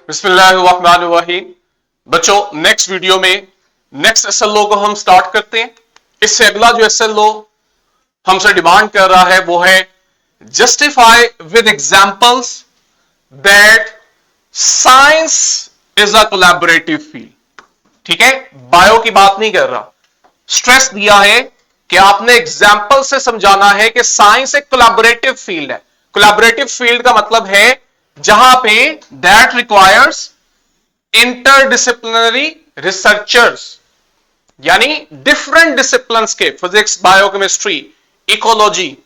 बिस्मिल्लाहिर्रहमानिर्रहीम। बच्चों, next video में नेक्स्ट एसएलओ को हम स्टार्ट करते हैं। इससे अगला जो एसएलओ हमसे डिमांड कर रहा है वो है justify with examples that science is a collaborative field. ठीक है, बायो की बात नहीं कर रहा। स्ट्रेस दिया है कि आपने एग्जाम्पल से समझाना है कि साइंस एक कोलैबोरेटिव फील्ड है। कोलैबोरेटिव फील्ड का मतलब है जहां पे दैट रिक्वायर्स इंटरडिसिप्लिनरी रिसर्चर्स, यानी डिफरेंट डिसिप्लिन्स के फिजिक्स, बायोकेमिस्ट्री, इकोलॉजी,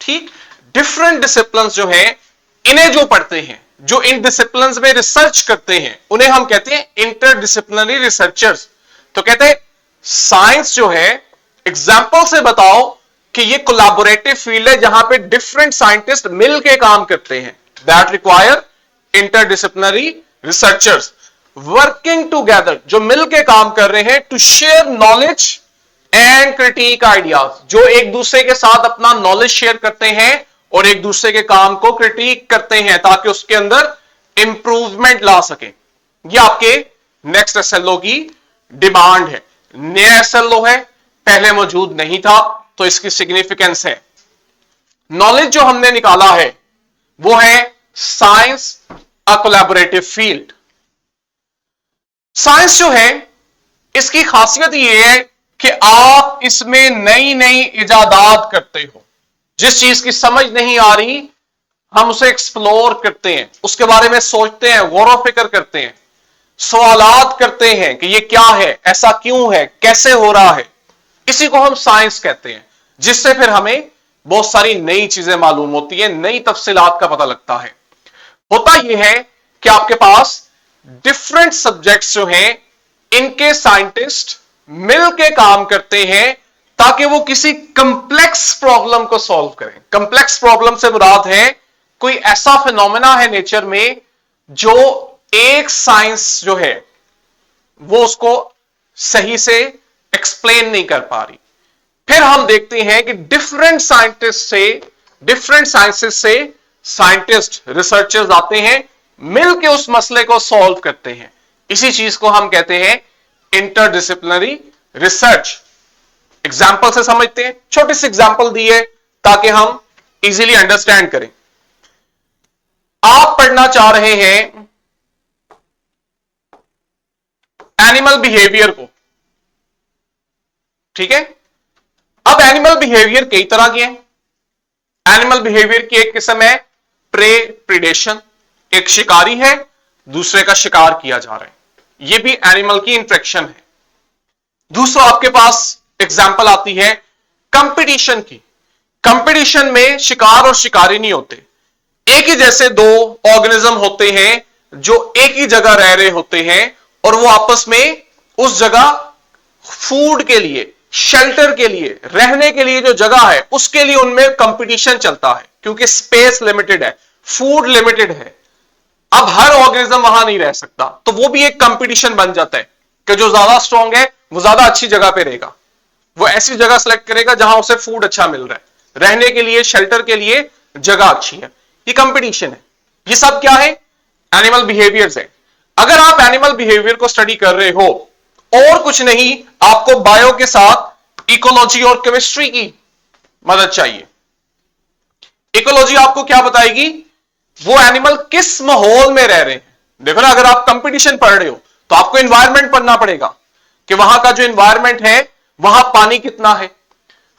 ठीक, डिफरेंट डिसिप्लिन्स जो है इन्हें जो पढ़ते हैं, जो इन डिसिप्लिन्स में रिसर्च करते हैं, उन्हें हम कहते हैं इंटरडिसिप्लिनरी रिसर्चर्स। तो कहते हैं साइंस जो है, एग्जाम्पल से बताओ कि ये कोलैबोरेटिव फील्ड है जहां पे डिफरेंट साइंटिस्ट मिलके काम करते हैं। That require interdisciplinary researchers working together, जो मिलके काम कर रहे हैं to share knowledge and critique ideas, जो एक दूसरे के साथ अपना नॉलेज शेयर करते हैं और एक दूसरे के काम को क्रिटिक करते हैं ताकि उसके अंदर इंप्रूवमेंट ला सके। ये आपके नेक्स्ट एसएलओ की डिमांड है। नया एसएलओ है, पहले मौजूद नहीं था, तो इसकी सिग्निफिकेंस है। नॉलेज जो हमने निकाला है वो है साइंस अ कोलैबोरेटिव फील्ड। साइंस जो है इसकी खासियत यह है कि आप इसमें नई नई इजादात करते हो। जिस चीज की समझ नहीं आ रही हम उसे एक्सप्लोर करते हैं, उसके बारे में सोचते हैं, गौर व फिक्र करते हैं, सवालात करते हैं कि ये क्या है, ऐसा क्यों है, कैसे हो रहा है। इसी को हम साइंस कहते हैं, जिससे फिर हमें बहुत सारी नई चीजें मालूम होती है, नई तफसीलात का पता लगता है। होता यह है कि आपके पास डिफरेंट सब्जेक्ट्स जो हैं इनके साइंटिस्ट मिलके काम करते हैं ताकि वो किसी कंप्लेक्स प्रॉब्लम को सॉल्व करें। कंप्लेक्स प्रॉब्लम से मुराद है कोई ऐसा फिनोमेना है नेचर में जो एक साइंस जो है वो उसको सही से एक्सप्लेन नहीं कर पा रही। फिर हम देखते हैं कि डिफरेंट साइंटिस्ट से, डिफरेंट साइंसेस से साइंटिस्ट, रिसर्चर्स आते हैं, मिलके उस मसले को सॉल्व करते हैं। इसी चीज को हम कहते हैं इंटरडिसिप्लिनरी रिसर्च। एग्जाम्पल से समझते हैं। छोटी सी एग्जाम्पल दी है ताकि हम इजीली अंडरस्टैंड करें। आप पढ़ना चाह रहे हैं एनिमल बिहेवियर को, ठीक है। अब एनिमल बिहेवियर कई तरह के हैं। एनिमल बिहेवियर की एक किस्म है प्रे प्रिडेशन, एक शिकारी है, दूसरे का शिकार किया जा रहा है, यह भी एनिमल की इंट्रैक्शन है। दूसरा आपके पास एग्जाम्पल आती है कंपटीशन की। कंपटीशन में शिकार और शिकारी नहीं होते, एक ही जैसे दो ऑर्गेनिज्म होते हैं जो एक ही जगह रह रहे होते हैं और वो आपस में उस जगह फूड के लिए, शेल्टर के लिए, रहने के लिए जो जगह है उसके लिए उनमें कंपटीशन चलता है, क्योंकि स्पेस लिमिटेड है, फूड लिमिटेड है। अब हर ऑर्गेनिज्म वहां नहीं रह सकता, तो वो भी एक कंपटीशन बन जाता है कि जो ज्यादा स्ट्रांग है वो ज्यादा अच्छी जगह पे रहेगा, वो ऐसी जगह सेलेक्ट करेगा जहां उसे फूड अच्छा मिल रहा है, रहने के लिए, शेल्टर के लिए जगह अच्छी है। ये कंपटीशन है। ये सब क्या है? एनिमल बिहेवियर्स है। अगर आप एनिमल बिहेवियर को स्टडी कर रहे हो और कुछ नहीं, आपको बायो के साथ इकोलॉजी और केमिस्ट्री की मदद चाहिए। इकोलॉजी आपको क्या बताएगी? वो एनिमल किस माहौल में रह रहे हैं। देखो ना, अगर आप कंपटीशन पढ़ रहे हो तो आपको एनवायरनमेंट पढ़ना पड़ेगा कि वहां का जो एनवायरनमेंट है वहां पानी कितना है,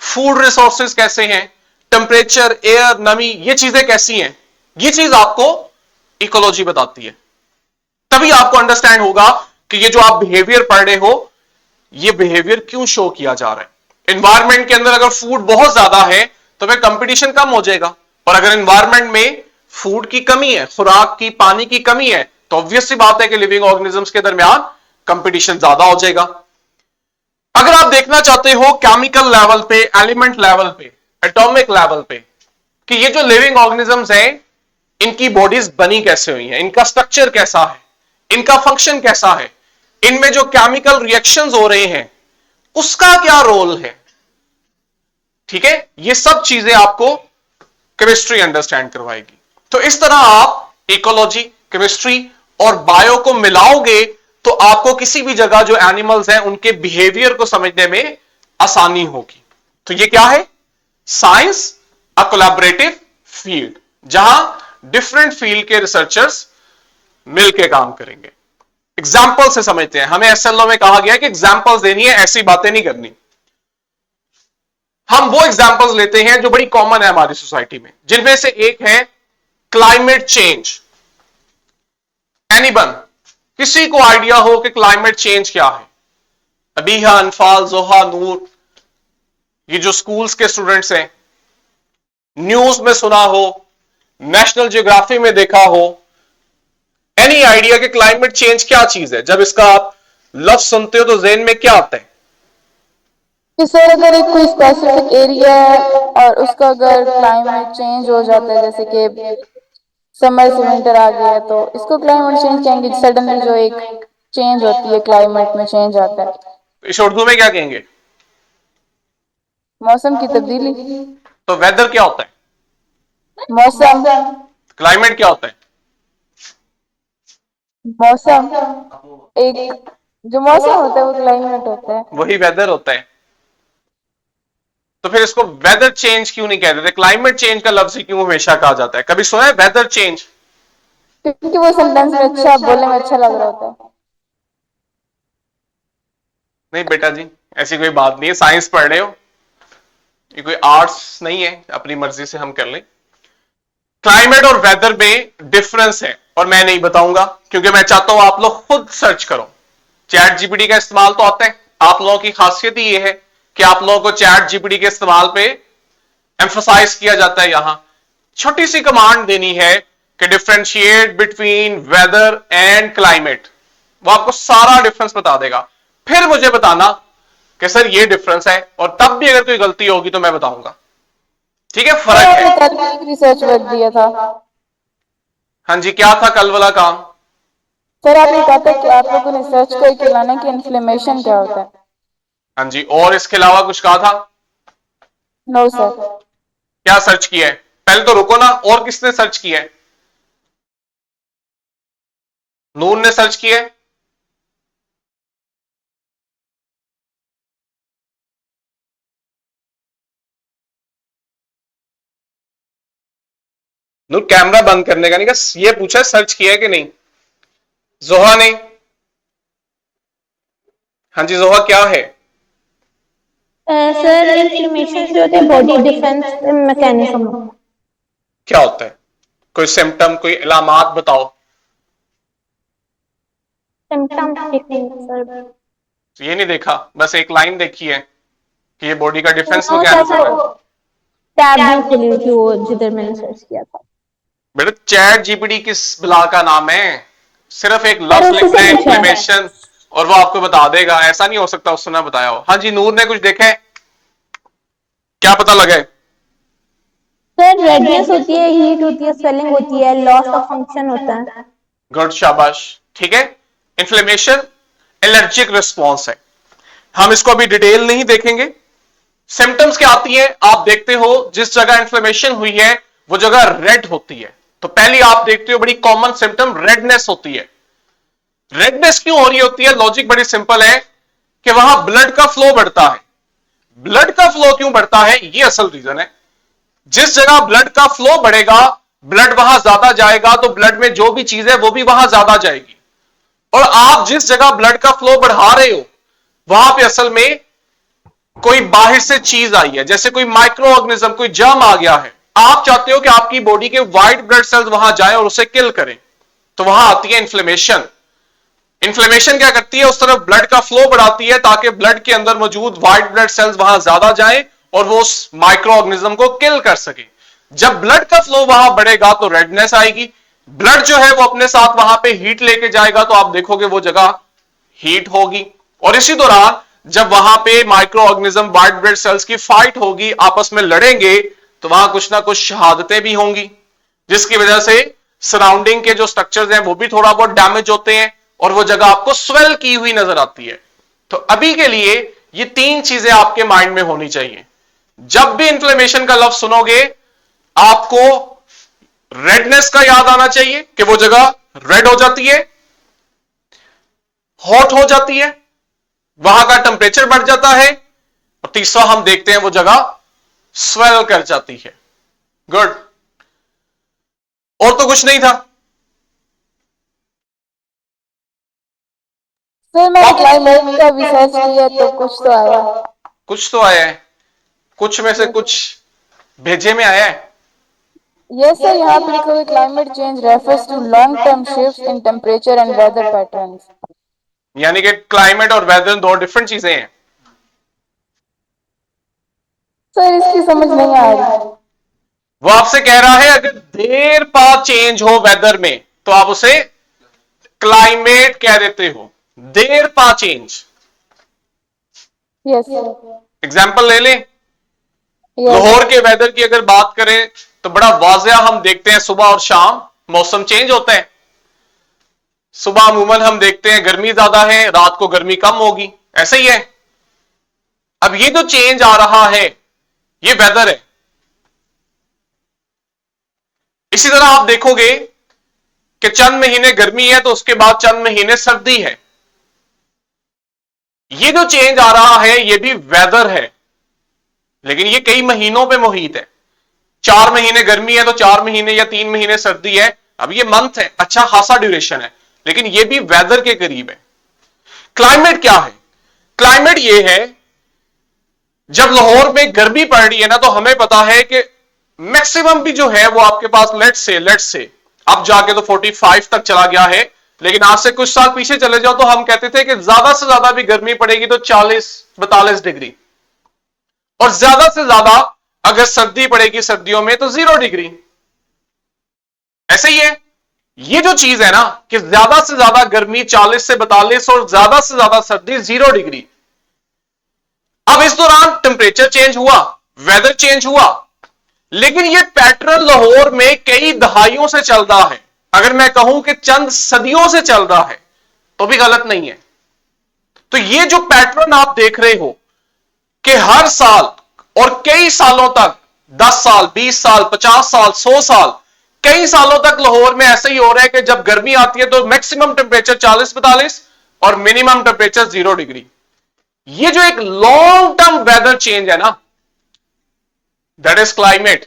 फूड रिसोर्सेज कैसे हैं, टेम्परेचर, एयर, नमी, ये चीजें कैसी हैं। ये चीज आपको इकोलॉजी बताती है। तभी आपको अंडरस्टैंड होगा कि ये जो आप बिहेवियर पढ़ रहे हो ये बिहेवियर क्यों शो किया जा रहा है। एनवायरनमेंट के अंदर अगर फूड बहुत ज्यादा है तो फिर कंपटीशन कम हो जाएगा, और अगर एनवायरनमेंट में फूड की कमी है, खुराक की, पानी की कमी है, तो ऑब्वियस सी बात है कि लिविंग ऑर्गेनिजम्स के दरमियान कंपटीशन ज्यादा हो जाएगा। अगर आप देखना चाहते हो केमिकल लेवल पे, एलिमेंट लेवल पे, एटॉमिक लेवल पे, कि ये जो लिविंग ऑर्गेनिजम्स हैं इनकी बॉडीज बनी कैसे हुई हैं, इनका स्ट्रक्चर कैसा है, इनका फंक्शन कैसा है, इनमें जो केमिकल रिएक्शंस हो रहे हैं उसका क्या रोल है, ठीक है, ये सब चीजें आपको केमिस्ट्री अंडरस्टैंड करवाएगी। तो इस तरह आप इकोलॉजी, केमिस्ट्री और बायो को मिलाओगे तो आपको किसी भी जगह जो एनिमल्स हैं उनके बिहेवियर को समझने में आसानी होगी। तो ये क्या है? साइंस अ कोलैबोरेटिव फील्ड, जहां डिफरेंट फील्ड के रिसर्चर्स मिलकर काम करेंगे। एग्जाम्पल से समझते हैं। हमें एसएलओ में कहा गया कि एग्जाम्पल्स देनी है, ऐसी बातें नहीं करनी। हम वो एग्जाम्पल्स लेते हैं जो बड़ी कॉमन है हमारी सोसाइटी में, जिनमें से एक है क्लाइमेट चेंज। एनीवन, किसी को आइडिया हो कि क्लाइमेट चेंज क्या है? अबीहा, अनफाल, जोहा, नूर, ये जो स्कूल्स के स्टूडेंट्स हैं, न्यूज में सुना हो, नेशनल ज्योग्राफी में देखा हो, एनी आइडिया कि क्लाइमेट चेंज क्या चीज है? जब इसका आप लफ्ज सुनते हो तो जेहन में क्या आता है? कि सर अगर एक कोई स्पेसिफिक एरिया है और उसका अगर क्लाइमेट चेंज हो जाता है, जैसे कि समर से विंटर आ गया, तो इसको क्लाइमेट चेंज कहेंगे। सडनली जो एक चेंज होती है, क्लाइमेट में चेंज आता है। इस उर्दू में क्या कहेंगे? मौसम की तब्दीली। तो वेदर क्या होता है? मौसम। क्लाइमेट क्या होता है? मौसम एक जो मौसम होता है वो क्लाइमेट होता है। वही वेदर होता है। तो फिर इसको वेदर चेंज क्यों नहीं कहते थे? क्लाइमेट चेंज का लफ्ज ही क्यों हमेशा कहा जाता है? कभी सुना है वेदर चेंज? क्योंकि वो सेंटेंस में अच्छा, बोलने में अच्छा लग रहा होता है। नहीं बेटा जी, ऐसी कोई बात नहीं है। साइंस पढ़ रहे हो, ये कोई आर्ट्स नहीं है अपनी मर्जी से हम कर लें। क्लाइमेट और वेदर में डिफरेंस है और मैं नहीं बताऊंगा, क्योंकि मैं चाहता हूं आप लोग खुद सर्च करो। चैट जीपीटी का इस्तेमाल तो आता है। आप लोगों की खासियत ही ये है कि आप लोगों को चैट जीपीटी के इस्तेमाल पे एम्फोसाइज किया जाता है। यहां छोटी सी कमांड देनी है कि differentiate between weather and climate, वो आपको सारा डिफरेंस बता देगा। फिर मुझे बताना कि सर ये डिफरेंस है, और तब भी अगर कोई गलती होगी तो मैं बताऊंगा। ठीक है, फर्क है। आपने एक रिसर्च वर्क दिया था। हाँ जी, क्या था कल वाला काम? सर आपने कहा था कि आप लोगों ने सर्च करके लाना कि इन्फ्लेमेशन क्या होता है। हाँ जी, और इसके अलावा कुछ कहा था? No sir. क्या सर्च किया है? पहले तो रुको ना, और किसने सर्च किया है? नून ने सर्च किया है? नूर कैमरा बंद करने का नहीं कहा, ये पूछा सर्च किया है कि नहीं। जोहा ने? हाँ जी जोहा, क्या है? सर इन्फ्लेमेशन जो होता है बॉडी डिफेंस मैकेनिज्म। क्या होता है? कोई सिम्टम, कोई इलामात बताओ। सिम्टम्स देखेंगे सर। तो ये नहीं देखा, बस एक लाइन देखी है कि ये बॉडी का डिफेंस नो सर, मैकेनिज्म है। वो टैब नहीं खुली थी वो जिधर मैंने सर्च किया था। बेटा चैट जीपीटी किस बिला का नाम है? सिर्फ एक सर लफ्ज उसी लिखना से है पूछा है। इन्फ्लेमेशन और वो आपको बता देगा। ऐसा नहीं हो सकता उसने ना बताया हो। हाँ जी, नूर ने कुछ देखा है? क्या पता लगा है? सर रेडनेस होती है, हीट होती है, स्वेलिंग होती है, लॉस ऑफ फंक्शन होता है। गुड, शाबाश। ठीक है, इन्फ्लेमेशन एलर्जिक रिस्पॉन्स है। हम इसको अभी डिटेल नहीं देखेंगे। सिम्टम्स क्या आती है आप देखते हो, जिस जगह इन्फ्लेमेशन हुई है वो जगह रेड होती है। तो पहली आप देखते हो बड़ी कॉमन सिम्टम रेडनेस होती है। रेडनेस क्यों हो रही होती है? लॉजिक बड़ी सिंपल है कि वहां ब्लड का फ्लो बढ़ता है। ब्लड का फ्लो क्यों बढ़ता है, ये असल रीजन है। जिस जगह ब्लड का फ्लो बढ़ेगा, ब्लड वहां ज्यादा जाएगा, तो ब्लड में जो भी चीज है वो भी वहां ज्यादा जाएगी। और आप जिस जगह ब्लड का फ्लो बढ़ा रहे हो वहां पे असल में कोई बाहर से चीज आई है, जैसे कोई माइक्रो ऑर्गेनिज्म, कोई जर्म आ गया है। आप चाहते हो कि आपकी बॉडी के व्हाइट ब्लड सेल्स वहां जाएं और उसे किल करें, तो वहां आती है इन्फ्लेमेशन। इन्फ्लेमेशन क्या करती है? उस तरफ ब्लड का फ्लो बढ़ाती है ताकि ब्लड के अंदर मौजूद व्हाइट ब्लड सेल्स वहां ज्यादा जाएं और वो उस माइक्रो ऑर्गेनिज्म को किल कर सके। जब ब्लड का फ्लो वहां बढ़ेगा तो रेडनेस आएगी। ब्लड जो है वो अपने साथ वहां पे हीट लेके जाएगा, तो आप देखोगे वो जगह हीट होगी। और इसी दौरान जब वहां पे micro organism white blood cells की फाइट होगी, आपस में लड़ेंगे, तो वहां कुछ ना कुछ शहादतें भी होंगी, जिसकी वजह से सराउंडिंग के जो स्ट्रक्चर्स हैं वो भी थोड़ा बहुत डैमेज होते हैं और वो जगह आपको स्वेल की हुई नजर आती है। तो अभी के लिए ये तीन चीजें आपके माइंड में होनी चाहिए। जब भी इंफ्लेमेशन का लफ्ज सुनोगे, आपको रेडनेस का याद आना चाहिए कि वो जगह रेड हो जाती है, हॉट हो जाती है, वहां का टेम्परेचर बढ़ जाता है, और तीसरा हम देखते हैं वो जगह स्वेल कर जाती है। गुड। और तो कुछ नहीं था। सर मैंने क्लाइमेट का रिसर्च किया तो कुछ तो आया। कुछ तो आया है, कुछ में से कुछ भेजे में आया है। यस सर, यहाँ पे लिखा हुआ climate change refers to long term shifts in temperature and weather patterns. यानी कि क्लाइमेट और वेदर दो डिफरेंट चीजें हैं। सर इसकी समझ नहीं आ रही। वो आपसे कह रहा है अगर देर पा चेंज हो वेदर में तो आप उसे क्लाइमेट कह देते हो, देर पा चेंज। Yes sir. एग्जाम्पल ले लें, यस लाहौर के वेदर की अगर बात करें तो बड़ा वाजिया हम देखते हैं सुबह और शाम मौसम चेंज होता है। सुबह अमूमन हम देखते हैं गर्मी ज्यादा है, रात को गर्मी कम होगी, ऐसा ही है। अब ये जो चेंज आ रहा है ये वेदर है। इसी तरह आप देखोगे कि चंद महीने गर्मी है तो उसके बाद चंद महीने सर्दी है। ये जो चेंज आ रहा है ये भी वेदर है, लेकिन ये कई महीनों पे मुहित है। 4 महीने गर्मी है तो 4 महीने या 3 महीने सर्दी है। अब ये मंथ है, अच्छा खासा ड्यूरेशन है, लेकिन ये भी वेदर के करीब है। क्लाइमेट क्या है? क्लाइमेट ये है, जब लाहौर में गर्मी पड़ रही है ना तो हमें पता है कि मैक्सिमम भी जो है वो आपके पास लेट्स से अब जाके तो 45 तक चला गया है, लेकिन आज से कुछ साल पीछे चले जाओ तो हम कहते थे कि ज्यादा से ज्यादा भी गर्मी पड़ेगी तो 40-42 डिग्री, और ज्यादा से ज्यादा अगर सर्दी पड़ेगी सर्दियों में तो 0 डिग्री। ऐसे ही है, ये जो चीज है ना कि ज्यादा से ज्यादा गर्मी 40 से 42 और ज्यादा से ज्यादा सर्दी 0 डिग्री। अब इस दौरान टेम्परेचर चेंज हुआ, वेदर चेंज हुआ, लेकिन ये पैटर्न लाहौर में कई दहाइयों से चल रहा है। अगर मैं कहूं कि चंद सदियों से चल रहा है तो भी गलत नहीं है। तो ये जो पैटर्न आप देख रहे हो कि हर साल और कई सालों तक 10 साल 20 साल 50 साल 100 साल कई सालों तक लाहौर में ऐसा ही हो रहा है कि जब गर्मी आती है तो मैक्सिमम टेम्परेचर 40-42 और मिनिमम टेम्परेचर 0 डिग्री। ये जो एक लॉन्ग टर्म वेदर चेंज है ना, दैट इज क्लाइमेट।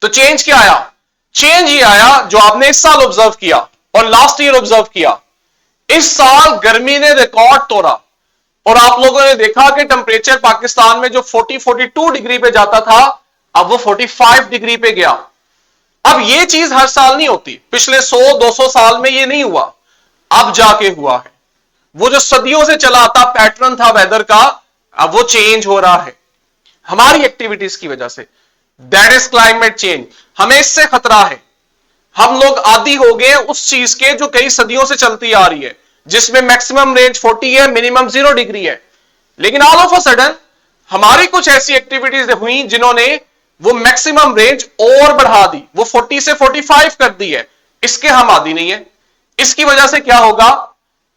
तो चेंज क्या आया? चेंज ये आया जो आपने इस साल ऑब्जर्व किया और लास्ट ईयर ऑब्जर्व किया। इस साल गर्मी ने रिकॉर्ड तोड़ा और आप लोगों ने देखा कि टेम्परेचर पाकिस्तान में जो 40-42 डिग्री पे जाता था अब वो 45 डिग्री पे गया। अब ये चीज हर साल नहीं होती, पिछले 100-200 साल में ये नहीं हुआ, अब जाके हुआ है। वो जो सदियों से चला आता पैटर्न था वेदर का, अब वो चेंज हो रहा है हमारी एक्टिविटीज की वजह से। That is climate change. हमें इससे खतरा है। हम लोग आदी हो गए उस चीज के जो कई सदियों से चलती आ रही है, जिसमें मैक्सिमम रेंज 40 है, मिनिमम 0 डिग्री है। लेकिन ऑल ऑफ अ सडन हमारी कुछ ऐसी एक्टिविटीज हुई जिन्होंने वो मैक्सिमम रेंज और बढ़ा दी, वो 40 से 45 कर दी है। इसके हम आदी नहीं है। इसकी वजह से क्या होगा?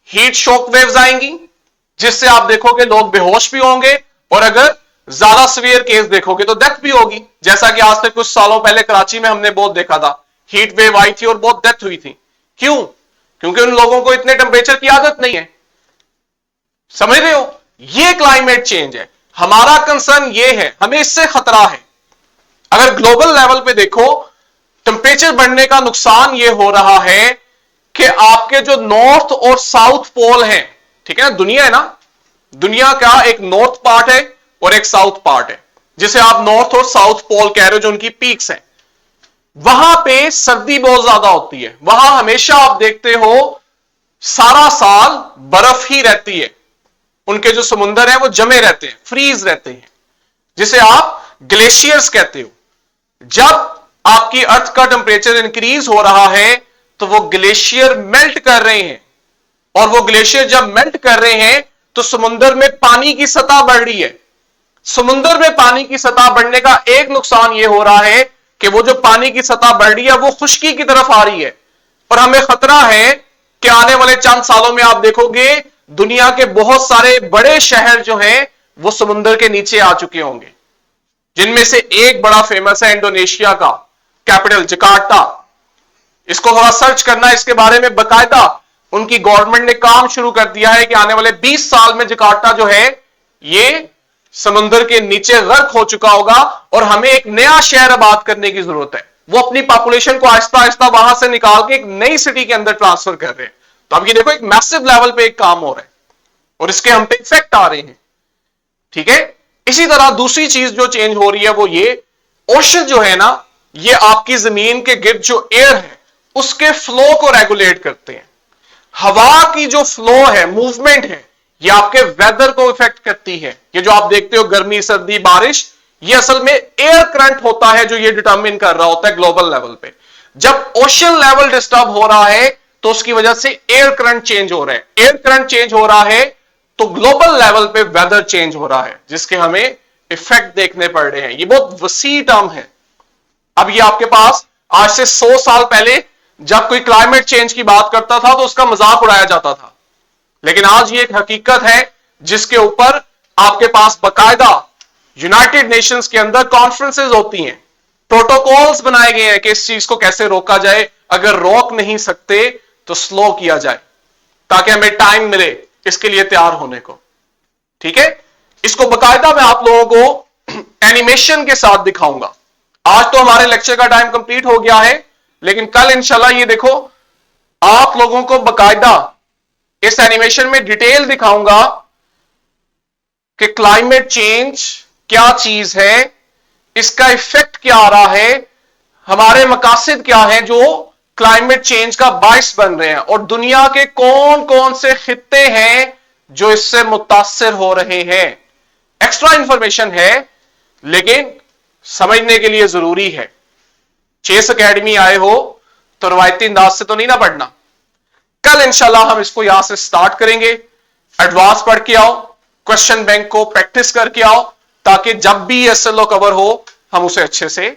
हीट शॉक वेव्स आएंगी, जिससे आप देखोगे लोग बेहोश भी होंगे, और अगर ज्यादा सीवियर केस देखोगे तो डेथ भी होगी, जैसा कि आज से कुछ सालों पहले कराची में हमने बहुत देखा था। हीट वेव आई थी और बहुत डेथ हुई थी। क्यों? क्योंकि उन लोगों को इतने टेम्परेचर की आदत नहीं है। समझ रहे हो? ये क्लाइमेट चेंज है। हमारा कंसर्न ये है, हमें इससे खतरा है। अगर ग्लोबल लेवल पे देखो, टेम्परेचर बढ़ने का नुकसान ये हो रहा है कि आपके जो नॉर्थ और साउथ पोल है, ठीक है ना, दुनिया है ना, दुनिया का एक नॉर्थ पार्ट है और एक साउथ पार्ट है, जिसे आप नॉर्थ और साउथ पोल कह रहे हो, जो उनकी पीक्स हैं। वहां पे सर्दी बहुत ज्यादा होती है। वहां हमेशा आप देखते हो सारा साल बर्फ ही रहती है। उनके जो समुंदर है वो जमे रहते हैं, फ्रीज रहते हैं, जिसे आप ग्लेशियर्स कहते हो। जब आपकी अर्थ का टेम्परेचर इंक्रीज हो रहा है तो वो ग्लेशियर मेल्ट कर रहे हैं, और वो ग्लेशियर जब मेल्ट कर रहे हैं तो समुंदर में पानी की सतह बढ़ रही है। समुंदर में पानी की सतह बढ़ने का एक नुकसान ये हो रहा है कि वो जो पानी की सतह बढ़ रही है वो खुश्की की तरफ आ रही है, और हमें खतरा है कि आने वाले चंद सालों में आप देखोगे दुनिया के बहुत सारे बड़े शहर जो हैं वो समुंदर के नीचे आ चुके होंगे, जिनमें से एक बड़ा फेमस है इंडोनेशिया का, कैपिटल जकार्ता, इसको थोड़ा सर्च करना, इसके बारे में बकायदा उनकी गवर्नमेंट ने काम शुरू कर दिया है कि आने वाले 20 साल में जकार्ता जो है ये समुद्र के नीचे गर्क हो चुका होगा और हमें एक नया शहर आबाद करने की जरूरत है। वो अपनी पॉपुलेशन को आहिस्ता आहिस्ता वहां से निकाल के एक नई सिटी के अंदर ट्रांसफर कर रहे हैं। तो अब ये देखो एक मैसिव लेवल पे एक काम हो रहा है और इसके हम पे इफेक्ट आ रहे हैं। ठीक है, इसी तरह दूसरी चीज जो चेंज हो रही है वो ये, ओशन जो है ना, ये आपकी जमीन के गिर्द जो एयर है उसके फ्लो को रेगुलेट करते हैं। हवा की जो फ्लो है, मूवमेंट है, ये आपके वेदर को इफेक्ट करती है। ये जो आप देखते हो गर्मी सर्दी बारिश, ये असल में एयर करंट होता है जो ये डिटरमिन कर रहा होता है ग्लोबल लेवल पे। जब ओशन लेवल डिस्टर्ब हो रहा है तो उसकी वजह से एयर करंट चेंज हो रहा है, एयर करंट चेंज हो रहा है तो ग्लोबल लेवल पे वेदर चेंज हो रहा है, जिसके हमें इफेक्ट देखने पड़ रहे हैं। ये बहुत वसी टर्म है। अब ये आपके पास आज से 100 साल पहले जब कोई क्लाइमेट चेंज की बात करता था तो उसका मजाक उड़ाया जाता था, लेकिन आज ये एक हकीकत है जिसके ऊपर आपके पास बकायदा यूनाइटेड नेशंस के अंदर कॉन्फ्रेंसेस होती हैं, प्रोटोकॉल्स बनाए गए हैं कि इस चीज को कैसे रोका जाए, अगर रोक नहीं सकते तो स्लो किया जाए ताकि हमें टाइम मिले इसके लिए तैयार होने को। ठीक है, इसको बकायदा मैं आप लोगों को एनिमेशन के साथ दिखाऊंगा। आज तो हमारे लेक्चर का टाइम कंप्लीट हो गया है, लेकिन कल इंशाल्लाह ये देखो आप लोगों को बकायदा इस एनिमेशन में डिटेल दिखाऊंगा कि क्लाइमेट चेंज क्या चीज है, इसका इफेक्ट क्या आ रहा है, हमारे मकासद क्या है जो क्लाइमेट चेंज का बायस बन रहे हैं, और दुनिया के कौन कौन से खित्ते हैं जो इससे मुतासिर हो रहे हैं। एक्स्ट्रा इंफॉर्मेशन है लेकिन समझने के लिए जरूरी है। चेस एकेडमी आए हो तो रवायती अंदाज से तो नहीं ना पढ़ना। कल इंशाल्लाह हम इसको यहां से स्टार्ट करेंगे। एडवांस पढ़ के आओ, क्वेश्चन बैंक को प्रैक्टिस करके आओ, ताकि जब भी एसएलओ कवर हो हम उसे अच्छे से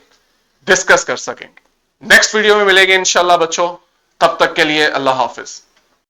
डिस्कस कर सकेंगे। नेक्स्ट वीडियो में मिलेंगे इंशाल्लाह बच्चों, तब तक के लिए अल्लाह हाफिज।